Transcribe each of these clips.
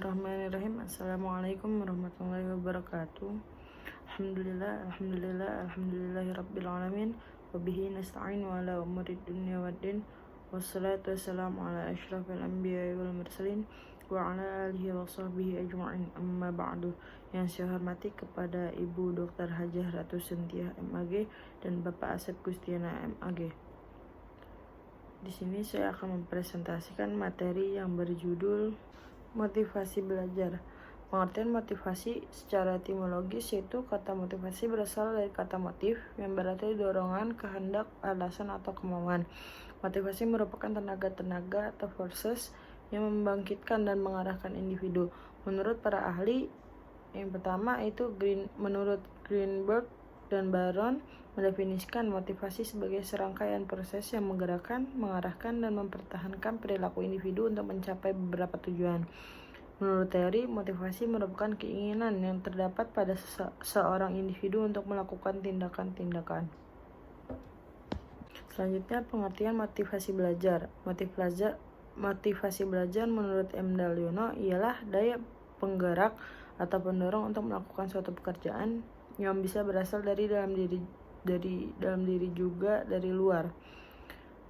Bismillahirrahmanirrahim. Assalamualaikum warahmatullahi wabarakatuh. Alhamdulillahirabbil wabihi nasta'in wa ala umurid dunya waddin. Wassalatu wassalamu ala asyrafil anbiya'i wal mursalin wa ala alihi wa sahbihi ajma'in. Amma ba'du. Yang saya hormati kepada Ibu Dr. Hajah Ratu Sintiah MAG dan Bapak Asep Gustiana MAG. Di sini saya akan mempresentasikan materi yang berjudul motivasi belajar. Pengertian motivasi secara etimologis yaitu kata motivasi berasal dari kata motif yang berarti dorongan, kehendak, alasan, atau kemauan. Motivasi merupakan tenaga atau forces yang membangkitkan dan mengarahkan individu. Menurut para ahli, yang pertama itu menurut Greenberg dan Baron mendefinisikan motivasi sebagai serangkaian proses yang menggerakkan, mengarahkan, dan mempertahankan perilaku individu untuk mencapai beberapa tujuan. Menurut teori, motivasi merupakan keinginan yang terdapat pada seorang individu untuk melakukan tindakan-tindakan. Selanjutnya, pengertian motivasi belajar. Motivasi belajar menurut M. Daliono ialah daya penggerak atau pendorong untuk melakukan suatu pekerjaan yang bisa berasal dari dalam diri juga dari luar.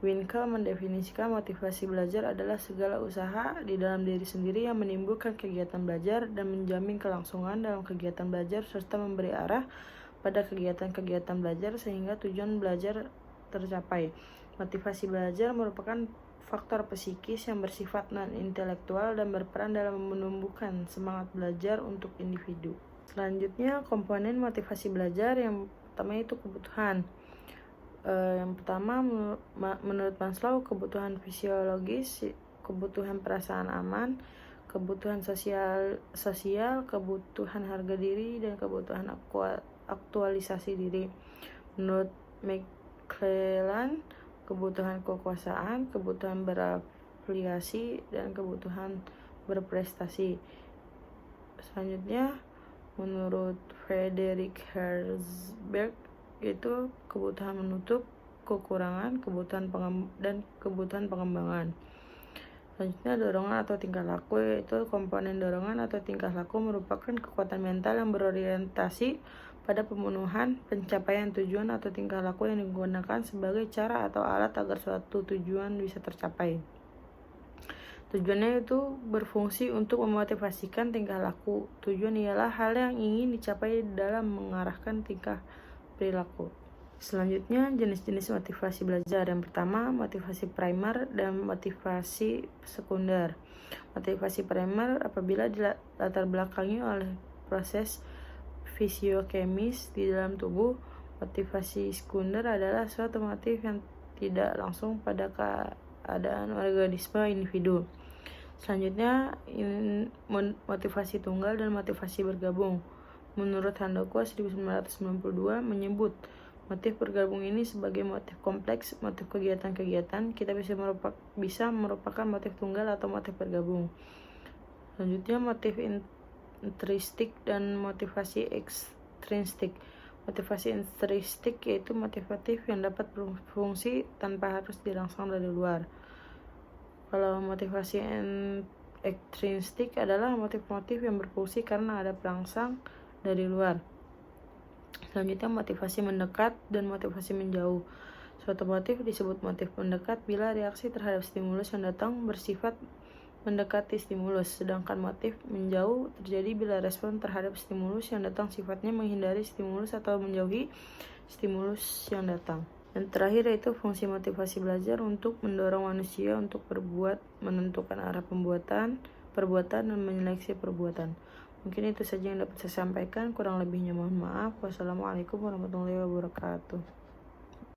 Winkel mendefinisikan motivasi belajar adalah segala usaha di dalam diri sendiri yang menimbulkan kegiatan belajar dan menjamin kelangsungan dalam kegiatan belajar serta memberi arah pada kegiatan-kegiatan belajar sehingga tujuan belajar tercapai. Motivasi belajar merupakan faktor psikis yang bersifat non-intelektual dan berperan dalam menumbuhkan semangat belajar untuk individu. Selanjutnya, komponen motivasi belajar yang pertama itu kebutuhan. Yang pertama, menurut Maslow, kebutuhan fisiologis, kebutuhan perasaan aman, kebutuhan sosial, kebutuhan harga diri, dan kebutuhan aktualisasi diri. Menurut McClelland, kebutuhan kekuasaan, kebutuhan berafiliasi, dan kebutuhan berprestasi. Selanjutnya, menurut Frederick Herzberg, yaitu kebutuhan menutup kekurangan, kebutuhan pengembangan. Selanjutnya, dorongan atau tingkah laku, yaitu komponen dorongan atau tingkah laku merupakan kekuatan mental yang berorientasi pada pemenuhan pencapaian tujuan atau tingkah laku yang digunakan sebagai cara atau alat agar suatu tujuan bisa tercapai. Tujuannya itu berfungsi untuk memotivasikan tingkah laku. Tujuan ialah hal yang ingin dicapai dalam mengarahkan tingkah perilaku. Selanjutnya, jenis-jenis motivasi belajar. Yang pertama, motivasi primer dan motivasi sekunder. Motivasi primer apabila dilatar belakangi oleh proses fisiokemis di dalam tubuh. Motivasi sekunder adalah suatu motif yang tidak langsung pada keadaan organisme individu. Selanjutnya, motivasi tunggal dan motivasi bergabung. Menurut Handoko 1992 menyebut motif bergabung ini sebagai motif kompleks, motif kegiatan-kegiatan kita bisa merupakan motif tunggal atau motif bergabung. Selanjutnya, motif intristik dan motivasi ekstrinsik. Motivasi intristik yaitu motivatif yang dapat berfungsi tanpa harus dirangsang dari luar. Kalau motivasi ekstrinsik adalah motif-motif yang berfungsi karena ada perangsang dari luar. Selanjutnya, motivasi mendekat dan motivasi menjauh. Suatu motif disebut motif mendekat bila reaksi terhadap stimulus yang datang bersifat mendekati stimulus, sedangkan motif menjauh terjadi bila respon terhadap stimulus yang datang sifatnya menghindari stimulus atau menjauhi stimulus yang datang. Dan terakhir yaitu fungsi motivasi belajar untuk mendorong manusia untuk berbuat, menentukan arah perbuatan dan menyeleksi perbuatan. Mungkin itu saja yang dapat saya sampaikan, kurang lebihnya mohon maaf. Wassalamualaikum warahmatullahi wabarakatuh.